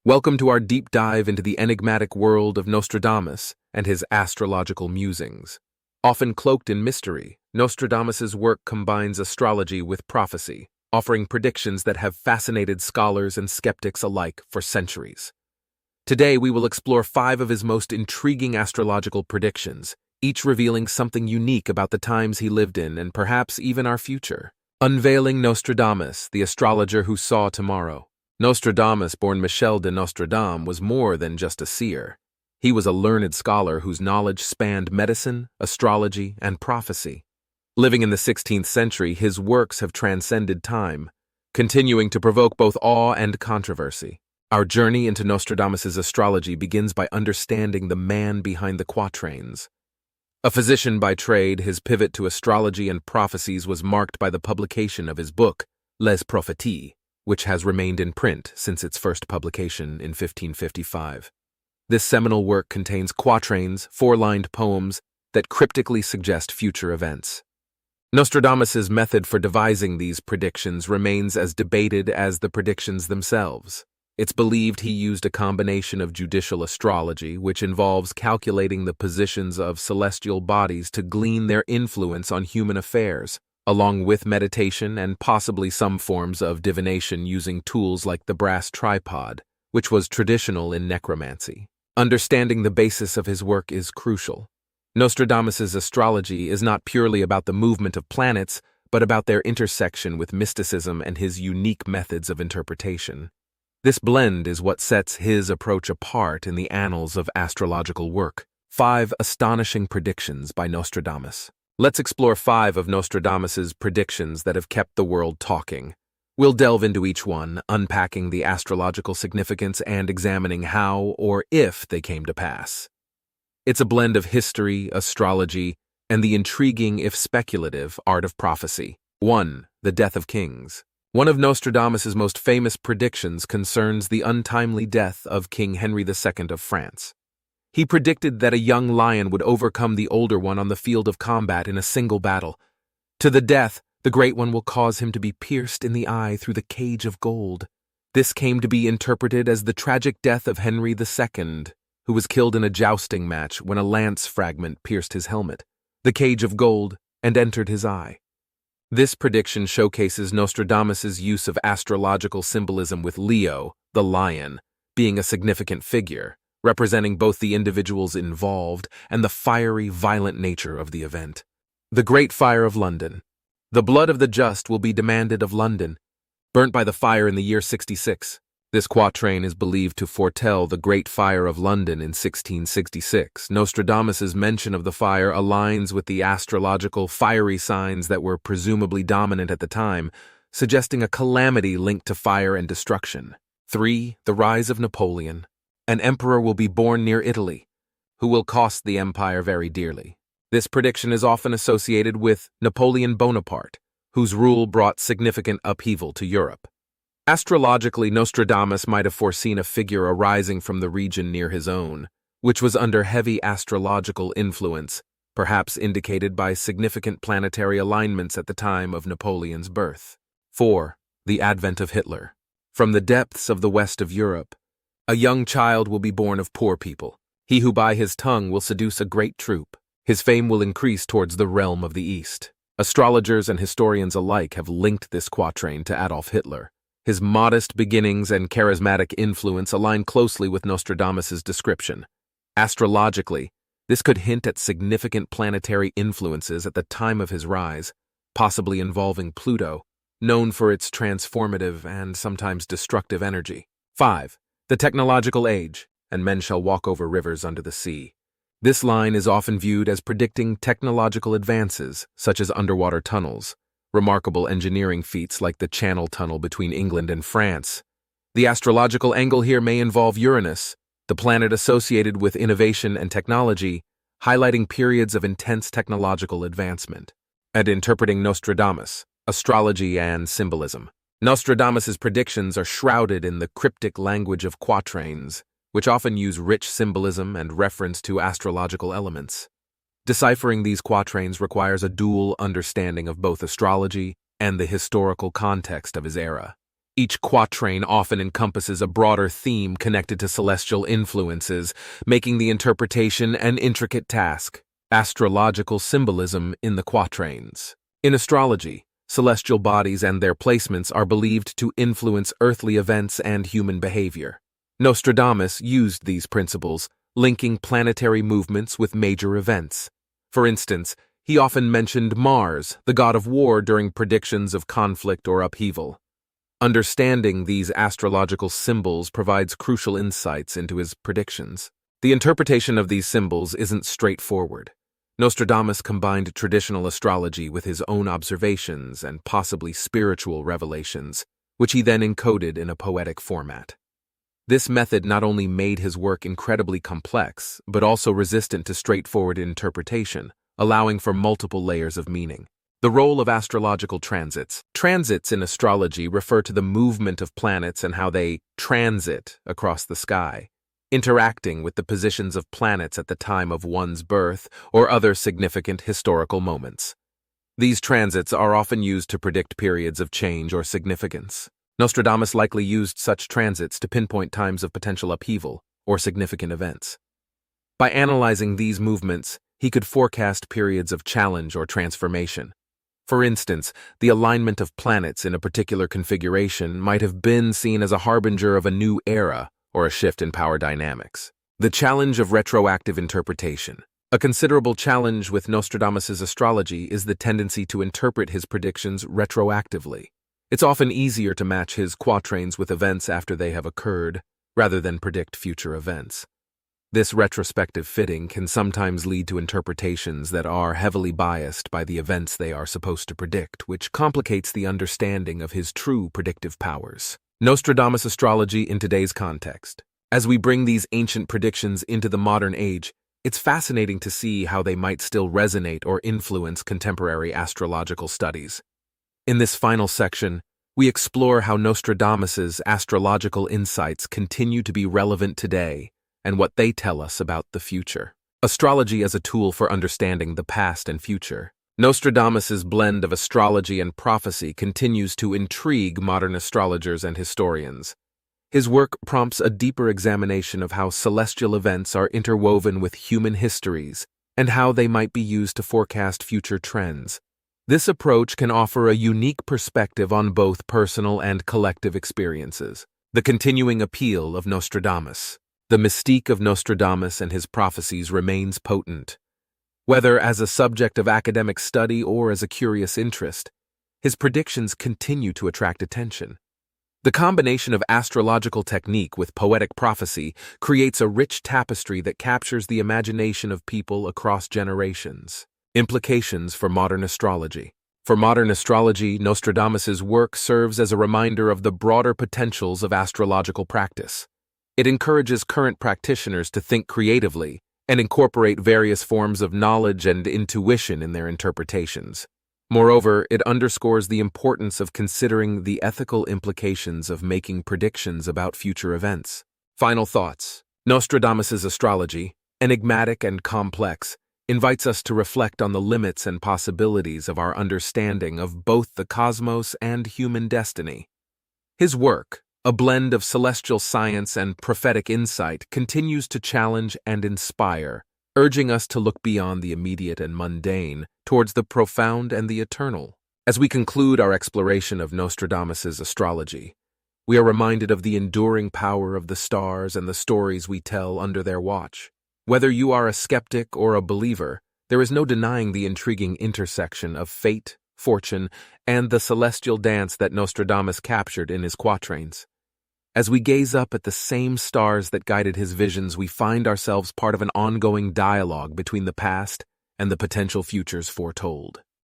Welcome to our deep dive into the enigmatic world of Nostradamus and his astrological musings. Often cloaked in mystery, Nostradamus's work combines astrology with prophecy, offering predictions that have fascinated scholars and skeptics alike for centuries. Today we will explore 5 of his most intriguing astrological predictions, each revealing something unique about the times he lived in and perhaps even our future. Unveiling Nostradamus, the astrologer who saw tomorrow. Nostradamus, born Michel de Nostradamus, was more than just a seer. He was a learned scholar whose knowledge spanned medicine, astrology, and prophecy. Living in the 16th century, his works have transcended time, continuing to provoke both awe and controversy. Our journey into Nostradamus's astrology begins by understanding the man behind the quatrains. A physician by trade, his pivot to astrology and prophecies was marked by the publication of his book, Les Prophéties, which has remained in print since its first publication in 1555. This seminal work contains quatrains, 4-lined poems that cryptically suggest future events. Nostradamus's method for devising these predictions remains as debated as the predictions themselves. It's believed he used a combination of judicial astrology, which involves calculating the positions of celestial bodies to glean their influence on human affairs, along with meditation and possibly some forms of divination using tools like the brass tripod, which was traditional in necromancy. Understanding the basis of his work is crucial. Nostradamus's astrology is not purely about the movement of planets, but about their intersection with mysticism and his unique methods of interpretation. This blend is what sets his approach apart in the annals of astrological work. 5 Astonishing Predictions by Nostradamus. Let's explore 5 of Nostradamus's predictions that have kept the world talking. We'll delve into each one, unpacking the astrological significance and examining how or if they came to pass. It's a blend of history, astrology, and the intriguing, if speculative, art of prophecy. 1. The Death of Kings. One of Nostradamus's most famous predictions concerns the untimely death of King Henry II of France. He predicted that a young lion would overcome the older one on the field of combat in a single battle. To the death, the great one will cause him to be pierced in the eye through the cage of gold. This came to be interpreted as the tragic death of Henry II, who was killed in a jousting match when a lance fragment pierced his helmet, the cage of gold, and entered his eye. This prediction showcases Nostradamus's use of astrological symbolism, with Leo, the lion, being a significant figure, representing both the individuals involved and the fiery, violent nature of the event. The Great Fire of London. The blood of the just will be demanded of London, burnt by the fire in the year 66. This quatrain is believed to foretell the Great Fire of London in 1666. Nostradamus's mention of the fire aligns with the astrological fiery signs that were presumably dominant at the time, suggesting a calamity linked to fire and destruction. 3. The Rise of Napoleon. An emperor will be born near Italy, who will cost the empire very dearly. This prediction is often associated with Napoleon Bonaparte, whose rule brought significant upheaval to Europe. Astrologically, Nostradamus might have foreseen a figure arising from the region near his own, which was under heavy astrological influence, perhaps indicated by significant planetary alignments at the time of Napoleon's birth. 4. The Advent of Hitler. From the depths of the west of Europe, a young child will be born of poor people. He who by his tongue will seduce a great troop. His fame will increase towards the realm of the East. Astrologers and historians alike have linked this quatrain to Adolf Hitler. His modest beginnings and charismatic influence align closely with Nostradamus's description. Astrologically, this could hint at significant planetary influences at the time of his rise, possibly involving Pluto, known for its transformative and sometimes destructive energy. 5. The Technological Age, and men shall walk over rivers under the sea. This line is often viewed as predicting technological advances, such as underwater tunnels, remarkable engineering feats like the Channel Tunnel between England and France. The astrological angle here may involve Uranus, the planet associated with innovation and technology, highlighting periods of intense technological advancement. And interpreting Nostradamus, Astrology and Symbolism. Nostradamus's predictions are shrouded in the cryptic language of quatrains, which often use rich symbolism and reference to astrological elements. Deciphering these quatrains requires a dual understanding of both astrology and the historical context of his era. Each quatrain often encompasses a broader theme connected to celestial influences, making the interpretation an intricate task. Astrological symbolism in the quatrains. In astrology, celestial bodies and their placements are believed to influence earthly events and human behavior. Nostradamus used these principles, linking planetary movements with major events. For instance, he often mentioned Mars, the god of war, during predictions of conflict or upheaval. Understanding these astrological symbols provides crucial insights into his predictions. The interpretation of these symbols isn't straightforward. Nostradamus combined traditional astrology with his own observations and possibly spiritual revelations, which he then encoded in a poetic format. This method not only made his work incredibly complex, but also resistant to straightforward interpretation, allowing for multiple layers of meaning. The role of astrological transits. Transits in astrology refer to the movement of planets and how they transit across the sky, interacting with the positions of planets at the time of one's birth or other significant historical moments. These transits are often used to predict periods of change or significance. Nostradamus likely used such transits to pinpoint times of potential upheaval or significant events. By analyzing these movements, he could forecast periods of challenge or transformation. For instance, the alignment of planets in a particular configuration might have been seen as a harbinger of a new era or a shift in power dynamics. The challenge of retroactive interpretation. A considerable challenge with Nostradamus's astrology is the tendency to interpret his predictions retroactively. It's often easier to match his quatrains with events after they have occurred, rather than predict future events. This retrospective fitting can sometimes lead to interpretations that are heavily biased by the events they are supposed to predict, which complicates the understanding of his true predictive powers. Nostradamus astrology in today's context. As we bring these ancient predictions into the modern age, it's fascinating to see how they might still resonate or influence contemporary astrological studies. In this final section, we explore how Nostradamus's astrological insights continue to be relevant today and what they tell us about the future. Astrology as a tool for understanding the past and future. Nostradamus's blend of astrology and prophecy continues to intrigue modern astrologers and historians. His work prompts a deeper examination of how celestial events are interwoven with human histories and how they might be used to forecast future trends. This approach can offer a unique perspective on both personal and collective experiences. The continuing appeal of Nostradamus. The mystique of Nostradamus and his prophecies remains potent. Whether as a subject of academic study or as a curious interest, his predictions continue to attract attention. The combination of astrological technique with poetic prophecy creates a rich tapestry that captures the imagination of people across generations. Implications for modern astrology. For modern astrology, Nostradamus's work serves as a reminder of the broader potentials of astrological practice. It encourages current practitioners to think creatively and incorporate various forms of knowledge and intuition in their interpretations. Moreover, it underscores the importance of considering the ethical implications of making predictions about future events. Final thoughts. Nostradamus's astrology, enigmatic and complex, invites us to reflect on the limits and possibilities of our understanding of both the cosmos and human destiny. His work, a blend of celestial science and prophetic insight, continues to challenge and inspire, urging us to look beyond the immediate and mundane towards the profound and the eternal. As we conclude our exploration of Nostradamus's astrology, we are reminded of the enduring power of the stars and the stories we tell under their watch. Whether you are a skeptic or a believer, there is no denying the intriguing intersection of fate, fortune, and the celestial dance that Nostradamus captured in his quatrains. As we gaze up at the same stars that guided his visions, we find ourselves part of an ongoing dialogue between the past and the potential futures foretold.